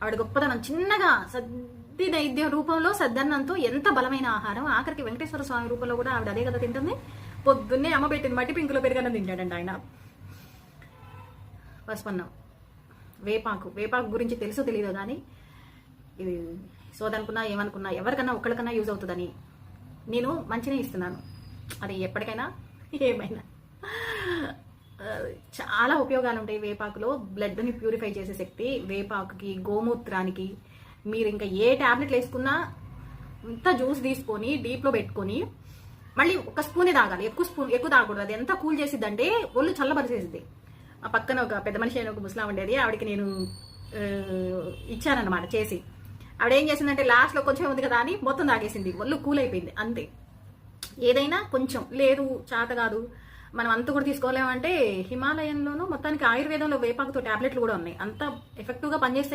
ఆవిడ గొప్పతనం. చిన్నగా సద్ది నైద్య రూపంలో సద్దన్నంతో ఎంత బలమైన ఆహారం. ఆఖరికి వెంకటేశ్వర స్వామి రూపంలో కూడా ఆవిడ అదే కదా తింటుంది. పొద్దున్నే అమ్మ పెట్టింది మట్టి పింకులో పెరుగన్నం తింటాడండి ఆయన. పసుపన్నం, వేపాకు గురించి తెలుసో తెలియదు కానీ ఇది సోదనుకున్నా ఏమనుకున్నా ఎవరికన్నా ఒక్కడికన్నా యూజ్ అవుతుందని నేను మంచిగా ఇస్తున్నాను. అది ఎప్పటికైనా ఏమైనా చాలా ఉపయోగాలు ఉంటాయి వేపాకులో. బ్లడ్ని ప్యూరిఫై చేసే శక్తి వేపాకుకి, గోమూత్రానికి. మీరు ఇంకా ఏ ట్యాబ్లెట్లు వేసుకున్నా ఇంత జ్యూస్ తీసుకొని డీప్లో పెట్టుకొని మళ్ళీ ఒక స్పూనే తాగాలి. ఎక్కువ తాగకూడదు. అది ఎంత కూల్ చేసిద్దంటే ఒళ్ళు చల్లబరిచేసిద్ది. ఆ పక్కన ఒక పెద్ద మనిషి అయిన ఒక ముస్లాం ఉండేది. ఆవిడకి నేను ఇచ్చానన్నమాట చేసి. ఆవిడ ఏం చేసిందంటే లాస్ట్లో కొంచెం ఉంది కదా అని మొత్తం తాగేసింది. ఒళ్ళు కూల్ అయిపోయింది అంతే. ఏదైనా కొంచెం లేదు చేత కాదు మనం అంత కూడా తీసుకోలేమంటే హిమాలయంలోనూ మొత్తానికి ఆయుర్వేదంలో వేపాకుతో టాబ్లెట్లు కూడా ఉన్నాయి. అంత ఎఫెక్టివ్గా పనిచేస్తాయి.